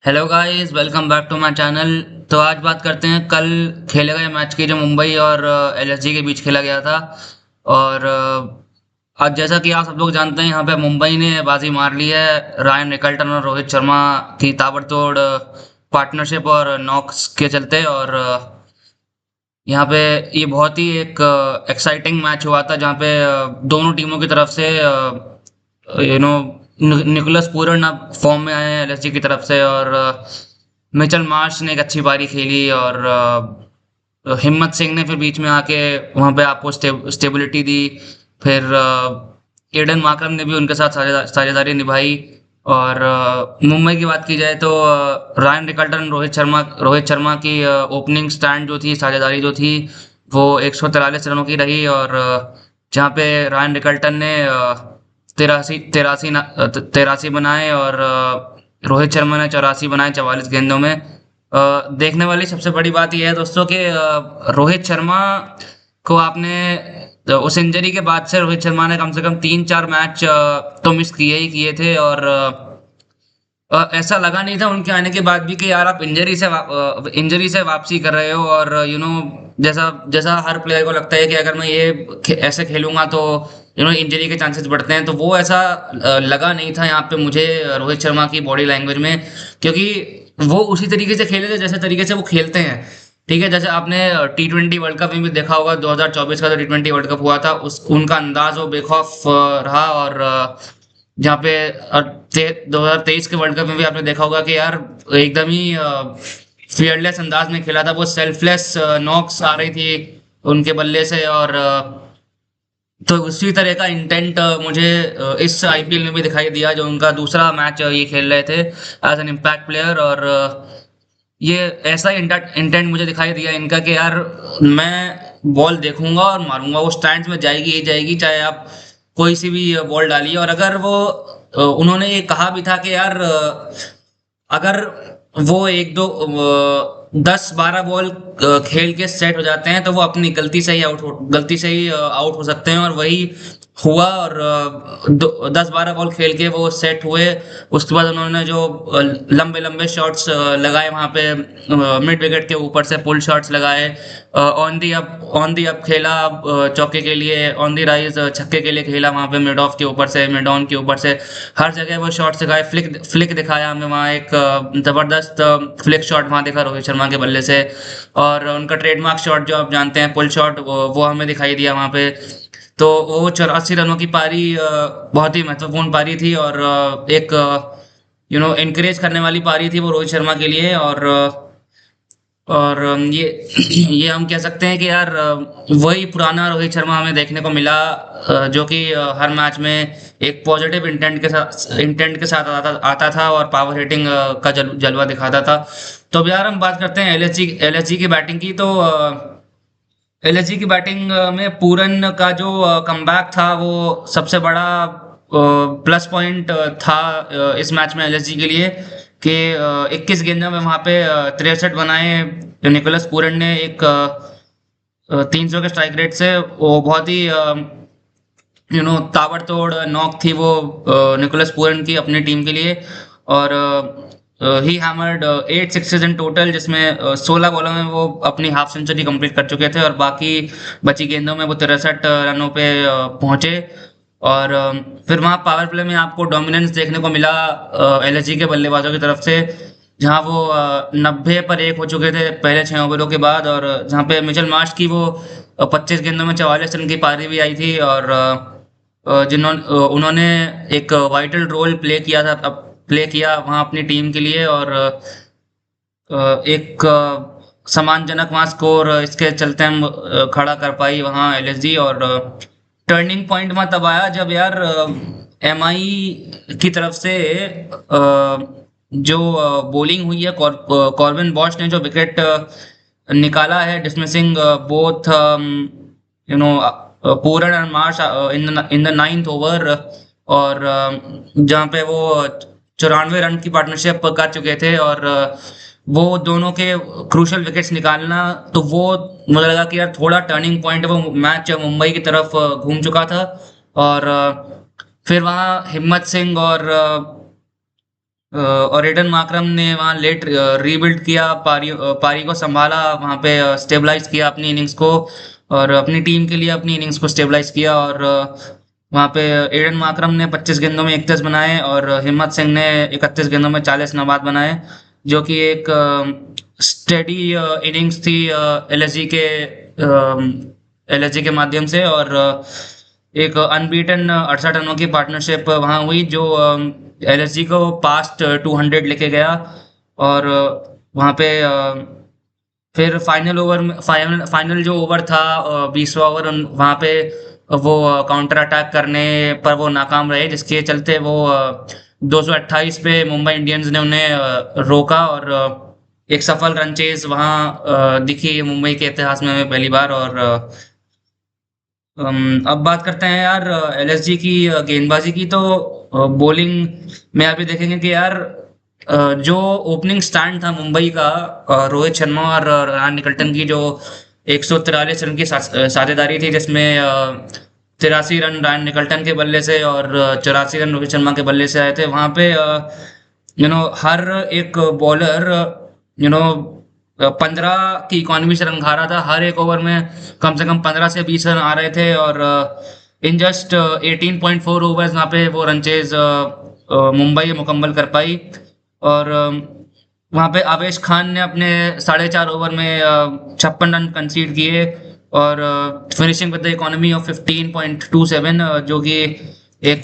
Hello guys, welcome back to my channel. तो आज बात करते हैं कल खेले गए मैच की, जो मुंबई और एलएसजी के बीच खेला गया था। और आज जैसा कि आप सब लोग जानते हैं, यहाँ पे मुंबई ने बाजी मार ली है रायन निकल्टन और रोहित शर्मा की ताबड़तोड़ पार्टनरशिप और नॉक्स के चलते। और यहाँ पे ये बहुत ही एक एक्साइटिंग मैच हुआ था, जहाँ पे दोनों टीमों की तरफ से यू नो निकोलस पूरन अब फॉर्म में आए हैं एलएसजी की तरफ से। और मिचेल मार्श ने एक अच्छी पारी खेली। और हिम्मत सिंह ने फिर बीच में आके वहां पे आपको स्टेबिलिटी दी। फिर एडन मार्करम ने भी उनके साथ साझेदारी निभाई। और मुंबई की बात की जाए तो रायन रिकल्टन, रोहित शर्मा की ओपनिंग स्टैंड जो थी, साझेदारी जो थी, वो 143 रनों की रही। और जहाँ पे रायन रिकल्टन ने तिरासी तिरासी तिरासी बनाए और रोहित शर्मा ने 84 बनाए 44 गेंदों में। देखने वाली सबसे बड़ी बात यह है दोस्तों कि रोहित शर्मा को आपने उस इंजरी के बाद से रोहित शर्मा ने कम से कम 3-4 मैच तो मिस किए ही किए थे। और ऐसा लगा नहीं था उनके आने के बाद भी कि यार आप इंजरी से वापसी कर रहे हो। और जैसा जैसा हर प्लेयर को लगता है कि अगर मैं ऐसे खेलूंगा तो इंजरी के चांसेस बढ़ते हैं, तो वो ऐसा लगा नहीं था यहाँ पे मुझे रोहित शर्मा की बॉडी लैंग्वेज में। क्योंकि वो उसी तरीके से खेले थे जैसे तरीके से वो खेलते हैं। ठीक है, जैसे आपने T20 वर्ल्ड कप में भी देखा होगा, 2024 का जो T20 वर्ल्ड कप हुआ था, उस उनका अंदाज वो बेखौफ रहा। और जहाँ पे 2023 के वर्ल्ड कप में भी आपने देखा होगा कि यार एकदम ही फियरलेस अंदाज में खेला था। वो सेल्फलेस नॉक्स आ रही थी उनके बल्ले से। और तो उसी तरह का इंटेंट मुझे इस आईपीएल में भी दिखाई दिया, जो उनका दूसरा मैच ये खेल रहे थे एज एन इम्पैक्ट प्लेयर। और ये ऐसा इंटेंट मुझे दिखाई दिया इनका कि यार मैं बॉल देखूंगा और मारूंगा, वो स्टैंड्स में जाएगी ही जाएगी, चाहे आप कोई सी भी बॉल डालिए। और अगर वो उन्होंने ये कहा भी था कि यार अगर वो एक दो 10-12 बॉल खेल के सेट हो जाते हैं, तो वो अपनी गलती से ही आउट हो सकते हैं। और वही हुआ। और 10-12 बॉल खेल के वो सेट हुए। उसके बाद उन्होंने जो लंबे लंबे शॉट्स लगाए वहां पे, मिड विकेट के ऊपर से पुल शॉट्स लगाए, ऑन दी अप खेला, चौके के लिए ऑन दी राइज छक्के के लिए खेला वहां पे, मिड ऑन के ऊपर से हर जगह वो शॉट्स दिखाए। फ्लिक दिखाया हमें वहाँ, एक जबरदस्त फ्लिक शॉट वहां देखा रोहित शर्मा के बल्ले से। और उनका ट्रेडमार्क शॉट जो आप जानते हैं, पुल शॉट, वो हमें दिखाई दिया वहां पे। तो वो 84 रनों की पारी बहुत ही महत्वपूर्ण पारी थी। और एक इनकरेज करने वाली पारी थी वो रोहित शर्मा के लिए। और ये ये हम कह सकते हैं कि यार वही पुराना रोहित शर्मा हमें देखने को मिला, जो कि हर मैच में एक पॉजिटिव इंटेंट के साथ आता था और पावर हिटिंग का जलवा दिखाता था। तो अब यार हम बात करते हैं एलएसजी की बैटिंग की। तो एलएसजी की बैटिंग में पूरन का जो कमबैक था, वो सबसे बड़ा प्लस पॉइंट था इस मैच में एलएसजी के लिए। कि 21 गेंदों में वहां पे 63 बनाए निकोलस पूरन ने, एक 300 के स्ट्राइक रेट से। वो बहुत ही ताबड़तोड़ नॉक थी वो निकोलस पूरन की अपनी टीम के लिए। और ही हैमर्ड 8 सिक्सेस इन टोटल, जिसमें 16 बॉलों में वो अपनी हाफ सेंचुरी कंप्लीट कर चुके थे। और बाकी बची गेंदों में वो 63 रनों पे पहुंचे। और फिर वहां पावर प्ले में आपको डोमिनेंस देखने को मिला एलएसजी के बल्लेबाजों की तरफ से, जहां वो 90 पर 1 हो चुके थे पहले 6 ओवरों के बाद। और जहां पे मिचेल मार्श की वो 25 गेंदों में 44 रन की पारी भी आई थी। और उन्होंने एक वाइटल रोल प्ले किया वहां अपनी टीम के लिए। और एक सम्मानजनक वहां स्कोर इसके चलते हम खड़ा कर पाई वहां एलएसजी। और टर्निंग पॉइंट वहां तब आया जब यार एमआई की तरफ से जो बॉलिंग हुई है, कॉर्बिन बॉश ने जो विकेट निकाला है, dismissing both Pooran and Marsh in the 9th over. और जहाँ पे वो 94 रन की पार्टनरशिप कर चुके थे। और वो दोनों के क्रूशल विकेट्स निकालना, तो वो मुझे लगा कि यार थोड़ा टर्निंग पॉइंट वो मैच मुंबई की तरफ घूम चुका था। और फिर वहाँ हिम्मत सिंह और और एडन मार्करम ने वहाँ लेट रीबिल्ड किया, पारी को संभाला, वहाँ पे स्टेबलाइज किया अपनी इनिंग्स को, और अपनी टीम के लिए अपनी इनिंग्स को स्टेबलाइज किया। और वहाँ पे एडन मार्करम ने 25 गेंदों में 31 बनाए और हिम्मत सिंह ने 31 गेंदों में 40 नबाद बनाए, जो कि एक स्टेडी इनिंग्स थी एलएसजी के माध्यम से। और एक अनबीटन 68 रनों की पार्टनरशिप वहाँ हुई, जो एलएसजी को पास्ट 200 लेके गया। और वहाँ पे फिर फाइनल जो ओवर था, 20वां ओवर, वहाँ पे वो काउंटर अटैक करने पर वो नाकाम रहे, जिसके चलते वो 228 पे मुंबई इंडियंस ने उन्हें रोका। और एक सफल रन चेज वहाँ दिखी मुंबई के इतिहास में हमें पहली बार। और अब बात करते हैं यार एलएसजी की गेंदबाजी की। तो बॉलिंग में अभी देखेंगे कि यार जो ओपनिंग स्टैंड था मुंबई का, रोहित शर्मा और रॉय निकल्टन की जो 143 रन की साझेदारी थी, जिसमें 83 रन रॉय निकल्टन के बल्ले से और 84 रन रोहित शर्मा के बल्ले से आए थे। वहां पे हर एक बॉलर 15 की इकोनॉमी से रन खा रहा था। हर एक ओवर में कम से कम 15 से 20 रन आ रहे थे। और इन जस्ट 18.4 ओवर्स वहाँ पे वो रन चेज मुंबई मुकम्मल कर पाई। और वहाँ पे आवेश खान ने अपने 4.5 ओवर में 56 रन कंसीड किए, और finishing with the economy of 15.27, जो कि एक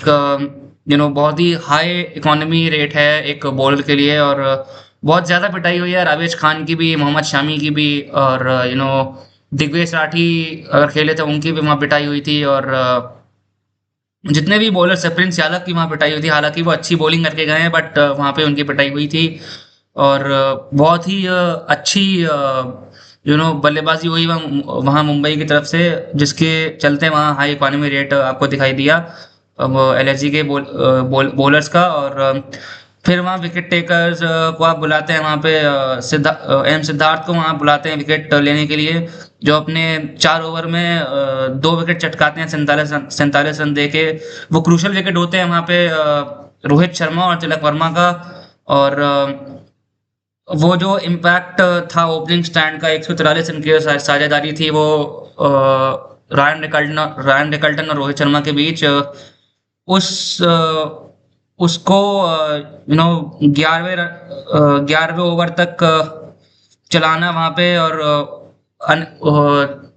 बहुत ही हाई इकोनॉमी रेट है एक बॉलर के लिए। और बहुत ज्यादा पिटाई हुई है रावेश खान की भी, मोहम्मद शामी की भी, और दिग्वेश राठी अगर खेले थे उनकी भी वहाँ पिटाई हुई थी। और जितने भी बॉलर्स है, प्रिंस यादव की वहाँ पिटाई हुई थी, हालांकि वो अच्छी बॉलिंग करके गए हैं, बट वहाँ पे उनकी पिटाई हुई थी। और बहुत ही अच्छी बल्लेबाजी हुई वहाँ मुंबई की तरफ से, जिसके चलते वहाँ हाई इकोनॉमी रेट आपको दिखाई दिया एलएसजी के बॉलर्स का। और फिर वहाँ विकेट टेकर्स को आप बुलाते हैं, वहाँ पे एम सिद्धार्थ को वहाँ बुलाते हैं विकेट लेने के लिए, जो अपने 4 ओवर में 2 विकेट चटकाते हैं 47 रन दे के। वो क्रूशल विकेट होते हैं वहाँ पे रोहित शर्मा और तिलक वर्मा का। और वो जो इम्पैक्ट था ओपनिंग स्टैंड का, 143 रन की साझेदारी थी वो रायन निकल्टन और रोहित शर्मा के बीच, उस उसको 11वें ओवर तक चलाना वहां पे। और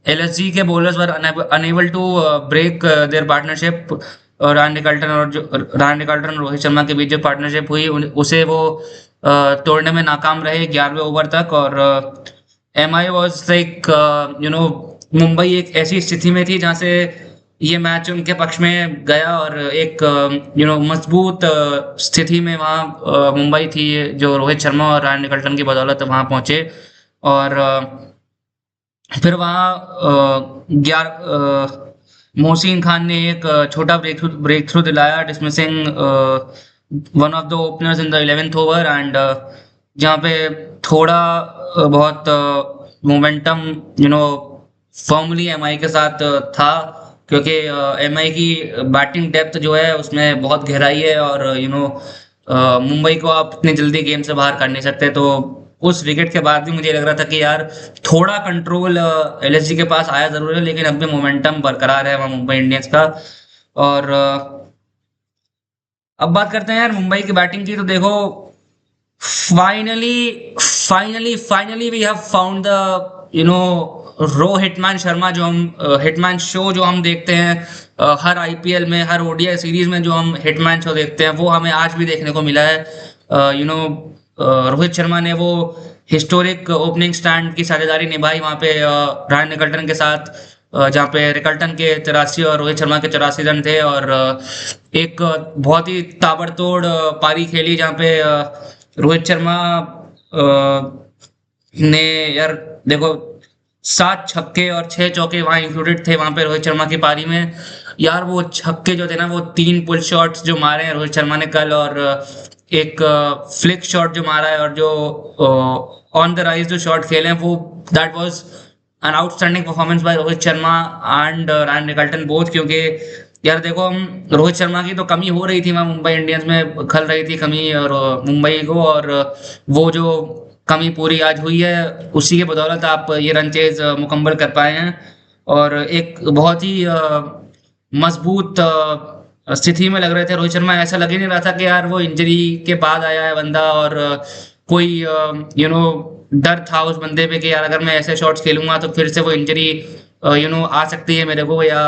एलएसजी के bowlers were unable to break their partnership. Ryan Rickelton और रोहित शर्मा के बीच जो पार्टनरशिप हुई उसे वो तोड़ने में नाकाम रहे 11वें ओवर तक। और M I was like Mumbai एक ऐसी स्थिति में थी जहां से ये मैच उनके पक्ष में गया, और एक मजबूत स्थिति में वहाँ मुंबई थी, जो रोहित शर्मा और रायन निकल्टन की बदौलत वहाँ पहुंचे। और फिर वहाँ मोहसिन खान ने एक छोटा ब्रेक थ्रू दिलाया, dismissing one of the openers in the 11th over. And जहाँ पे थोड़ा बहुत मोमेंटम फॉर्मली एमआई के साथ था, क्योंकि एमआई की बैटिंग डेप्थ जो है उसमें बहुत गहराई है, और मुंबई को आप इतनी जल्दी गेम से बाहर कर नहीं सकते। तो उस विकेट के बाद भी मुझे लग रहा था कि यार थोड़ा कंट्रोल एलएसजी के पास आया जरूर है, लेकिन अब भी मोमेंटम बरकरार है वहाँ मुंबई इंडियंस का। और अब बात करते हैं यार मुंबई की बैटिंग की। तो देखो, finally we have found the Ro Hitman Sharma, जो हम हिटमैन शो जो हम देखते हैं हर आईपीएल में, हर ओडीआई सीरीज में जो हम हिटमैन शो देखते हैं, वो हमें आज भी देखने को मिला है। रोहित शर्मा ने वो हिस्टोरिक ओपनिंग स्टैंड की साझेदारी निभाई वहां पे रायन निकल्टन के साथ, जहाँ पे निकल्टन के 83 और रोहित शर्मा के 84 रन थे। और एक बहुत ही ताबड़तोड़ पारी खेली, जहाँ पे रोहित शर्मा ने यार देखो 7 छक्के और 6 चौके वहां इंक्लूडेड थे वहां पे रोहित शर्मा की पारी में। यार वो छक्के जो थे ना, वो 3 पुल शॉट्स जो मारे हैं रोहित शर्मा ने कल, और एक फ्लिक शॉट जो मारा है, और जो ऑन द राइज जो शॉट खेले हैं, वो that was an outstanding performance by Rohit Sharma and Ryan Rickelton both. क्योंकि यार देखो, हम रोहित शर्मा की तो कमी हो रही थी वहाँ मुंबई इंडियंस में, खल रही थी कमी और मुंबई को, और वो जो कमी पूरी आज हुई है उसी के बदौलत आप ये रन चेज मुकम्मल कर पाए हैं। और एक बहुत ही मजबूत स्थिति में लग रहे थे रोहित शर्मा। ऐसा लग ही नहीं रहा था कि यार वो इंजरी के बाद आया है बंदा, और कोई डर था उस बंदे पे कि यार अगर मैं ऐसे शॉट्स खेलूंगा तो फिर से वो इंजरी आ सकती है मेरे को, या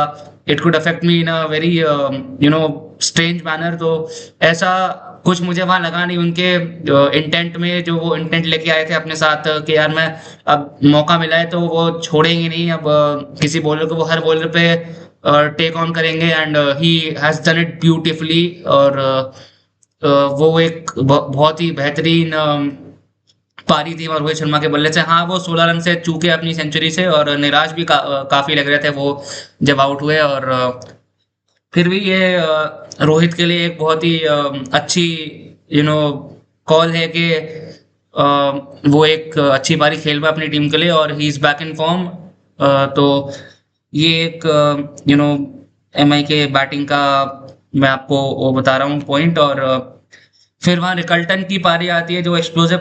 it could affect me in a very strange manner. तो ऐसा कुछ मुझे वहां लगा नहीं उनके इंटेंट में, जो वो इंटेंट लेके आए थे अपने साथ कि यार मैं अब मौका मिला है तो वो छोड़ेंगे नहीं, अब किसी बॉलर को वो हर बॉलर पे टेक ऑन करेंगे, and he has done it beautifully. और वो एक बहुत ही बेहतरीन पारी थी और रोहित शर्मा के बल्ले से। हाँ, वो 16 रन से चूके अपनी सेंचुरी से, और निराश भी काफी लग रहे थे वो जब आउट हुए। और फिर भी ये रोहित के लिए एक बहुत ही अच्छी यू नो कॉल है कि वो एक अच्छी पारी खेल पाए अपनी टीम के लिए, और he is back in form. तो ये एक एमआई के बैटिंग का मैं आपको वो बता रहा हूँ पॉइंट। और फिर वहां रिकल्टन की पारी आती है, जो एक्सप्लोसिव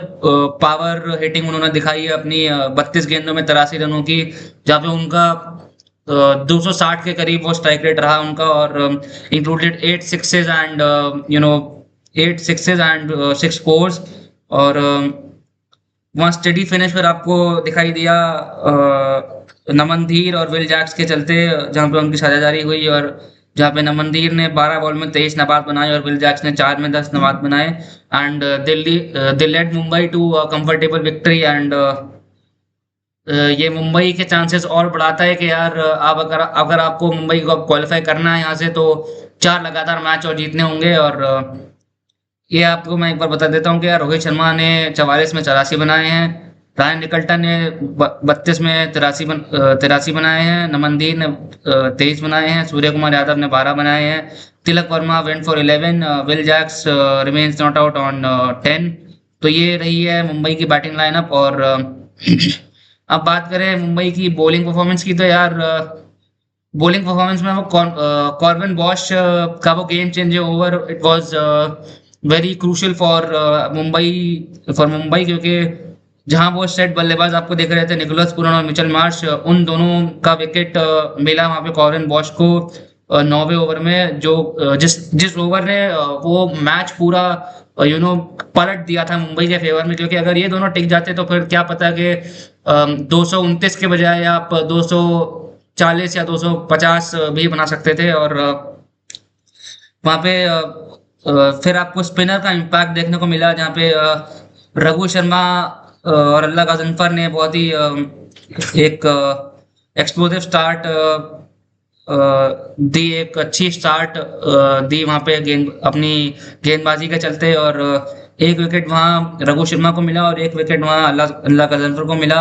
पावर हिटिंग उन्होंने दिखाई है अपनी 32 गेंदों में 83 रनों की, जहाँ पे उनका 260 के करीब वो स्ट्राइक रेट रहा उनका, और included 8 sixes and 8 sixes and 6 force. और वहाँ स्टेडी फिनिश पर आपको दिखाई दिया नमनधीर और विल जैक्स के चलते, जहाँ पे उनकी साझेदारी हुई, और जहाँ पे नमनधीर ने 12 बॉल में 23 नबात बनाए और विल जैक्स ने 4 में 10 नबात बनाए, and they led Mumbai to comfortable victory. And ये मुंबई के चांसेस और बढ़ाता है कि यार आप अगर आपको मुंबई को क्वालिफाई करना है यहाँ से, तो 4 लगातार मैच और जीतने होंगे। और ये आपको मैं एक बार बता देता हूँ कि यार रोहित शर्मा ने 44 में 84 बनाए हैं, रायन निकल्टन ने 32 में 83 बनाए हैं, नमनदीप ने 23 बनाए हैं, सूर्य कुमार यादव ने 12 बनाए हैं, Tilak Varma went for 11, Will Jacks remains not out on 10। तो ये रही है मुंबई की बैटिंग लाइनअप। और अब बात करें मुंबई की बॉलिंग परफॉर्मेंस की, तो यार बॉलिंग परफॉर्मेंस में वो कॉर्बिन बॉश का वो game changing over, it was very crucial for Mumbai, क्योंकि जहां वो सेट बल्लेबाज आपको देख रहे थे निकोलस पूरन और मिचेल मार्श, उन दोनों का विकेट मिला वहां पे कॉर्बिन बॉश को 9वें ओवर में, जो जिस जिस ओवर ने वो मैच पूरा पलट दिया था मुंबई के फेवर में। क्योंकि अगर ये दोनों टिक जाते तो फिर क्या पता कि 229 के बजाय आप 240 या 250 भी बना सकते थे। और वहां पे फिर आपको स्पिनर का इम्पैक्ट देखने को मिला, जहाँ पे रघु शर्मा और अल्लाह गजनफर ने बहुत ही एक एक्सप्लोसिव स्टार्ट दी, एक अच्छी स्टार्ट दी वहां पे अपनी गेंदबाजी के चलते। और एक विकेट वहां रघु शर्मा को मिला और एक विकेट वहां अल्लाह अल्लाह गजनफर को मिला,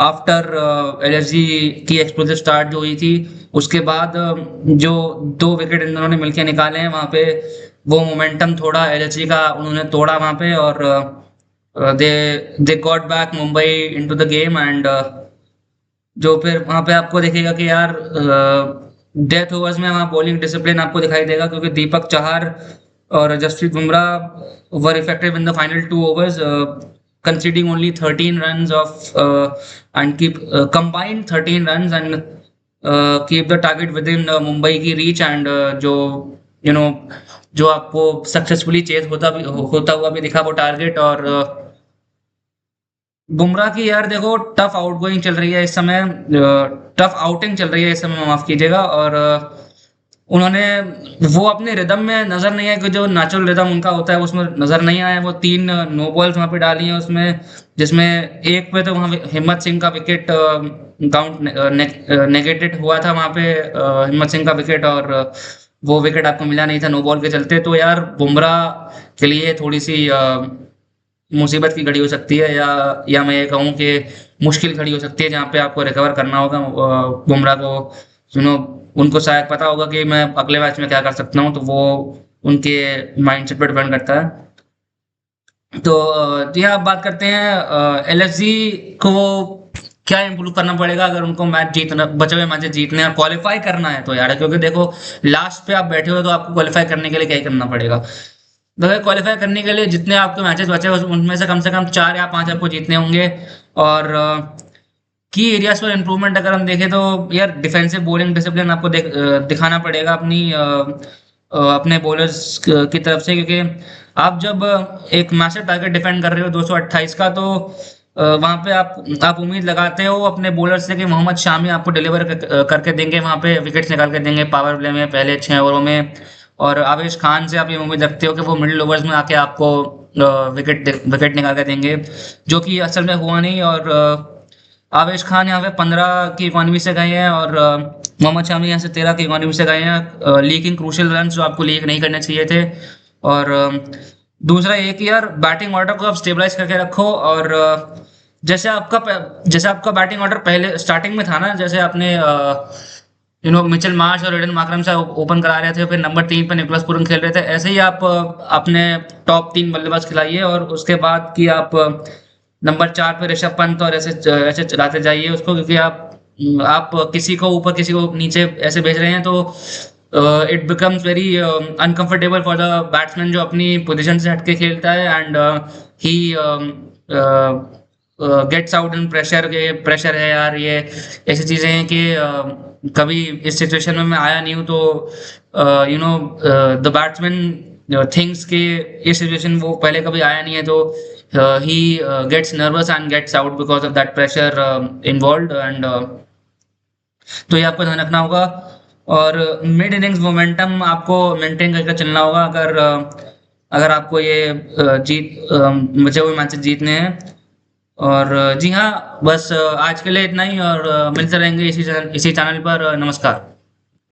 आफ्टर एलएसजी की एक्सप्लोसिव स्टार्ट जो हुई थी। उसके बाद जो 2 विकेट इन दोनों ने मिलकर निकाले हैं वहां पे, वो मोमेंटम थोड़ा एलएसजी का उन्होंने तोड़ा वहां पे, और they they got back Mumbai into the game. And जो फिर वहां पे आपको देखेगा कि यार डेथ ओवर्स में वहां बॉलिंग डिसिप्लिन आपको दिखाई देगा, क्योंकि दीपक चहर और Jasprit Bumrah were effective in the final 2 overs, conceding only 13 runs of and keep combined 13 runs, and keep the target within Mumbai की रीच। एंड जो यू नो जो आपको सक्सेसफुली चेज होता हुआ भी दिखा वो टारगेट। और बुमराह की यार देखो टफ आउटगोइंग चल रही है इस समय, टफ आउटिंग चल रही है इस समय, माफ कीजिएगा। और उन्होंने वो अपने रिदम में नजर नहीं आया, कि जो नेचुरल रिदम उनका होता है उसमें नजर नहीं आया। वो 3 नो बॉल्स वहां पे डाली हैं उसमें, जिसमें एक पे तो वहां हिम्मत सिंह का विकेट काउंट नेगेटेड हुआ था वहां पे, हिम्मत सिंह का विकेट, और वो विकेट आपको मिला नहीं था नो बॉल के चलते। तो यार बुमराह के लिए थोड़ी सी मुसीबत की घड़ी हो सकती है, या मैं ये कहूँ कि मुश्किल घड़ी हो सकती है, जहाँ पे आपको रिकवर करना होगा बुमराह को। सुनो, उनको शायद पता होगा कि मैं अगले मैच में क्या कर सकता हूँ, तो वो उनके माइंडसेट पर डिपेंड करता है। तो जी हाँ, अब बात करते हैं एलएसजी को क्या इम्प्रूव करना पड़ेगा अगर उनको मैच जीतना, बचे हुए मैचेस जीतने और क्वालिफाई करना है तो यार, क्योंकि देखो लास्ट पे आप बैठे हो तो आपको क्वालिफाई करने के लिए क्या ही करना पड़ेगा। तो क्वालिफाई करने के लिए जितने आपके मैचेस बचे हो उनमें से कम 4 या 5 आपको जीतने होंगे। और की एरियाज पर इम्प्रूवमेंट अगर हम देखें तो यार डिफेंसिव बॉलिंग डिसिप्लिन आपको दिखाना पड़ेगा अपने बॉलर्स की तरफ से, क्योंकि आप जब एक मैसिव टारगेट डिफेंड कर रहे हो 228 का, तो वहां पे आप उम्मीद लगाते हो अपने बॉलर से कि मोहम्मद शामी आपको डिलीवर करके देंगे, वहां पे विकेट्स निकाल के देंगे पावर प्ले में पहले 6 ओवरों में। और आवेश खान से आप ये उम्मीद रखते हो कि वो मिडिल ओवर्स में आके आपको विकेट निकाल के देंगे, जो कि असल में हुआ नहीं। और आवेश खान यहाँ पे 15 की इकोनॉमी से गए हैं और मोहम्मद शामी यहाँ से 13 की इकोनॉमी से गए हैं, लीकिंग क्रूशियल रन जो आपको लीक नहीं करने चाहिए थे। और दूसरा ये कि यार बैटिंग ऑर्डर को आप स्टेबलाइज करके रखो। और जैसे आपका बैटिंग ऑर्डर पहले स्टार्टिंग में था ना, जैसे आपने मिचेल मार्श और एडन मार्करम से ओपन करा रहे थे, फिर नंबर 3 पे निकोलस पूरन खेल रहे थे, ऐसे ही आप अपने टॉप 3 बल्लेबाज खिलाइए और उसके बाद कि आप नंबर 4 पे ऋषभ पंत और ऐसे ऐसे चलाते जाइए उसको, क्योंकि आप किसी को ऊपर किसी को नीचे ऐसे भेज रहे हैं तो it becomes very uncomfortable for the batsman जो अपनी पोजीशन से हटके खेलता है, and he gets out in pressure. के प्रेशर है यार, ये ऐसी चीजें हैं कि कभी इस सिचुएशन में मैं आया नहीं हूँ, तो द बैट्समैन थिंग्स के ये सिचुएशन वो पहले कभी आया नहीं है, तो he gets nervous and gets out because of that pressure involve. And तो ये आपको ध्यान रखना होगा। और मिड इनिंग्स मोमेंटम आपको मेंटेन करके चलना होगा अगर आपको ये बचे हुए मैचेस जीतने हैं। और जी हाँ, बस आज के लिए इतना ही, और मिलते रहेंगे इसी चैनल पर। नमस्कार।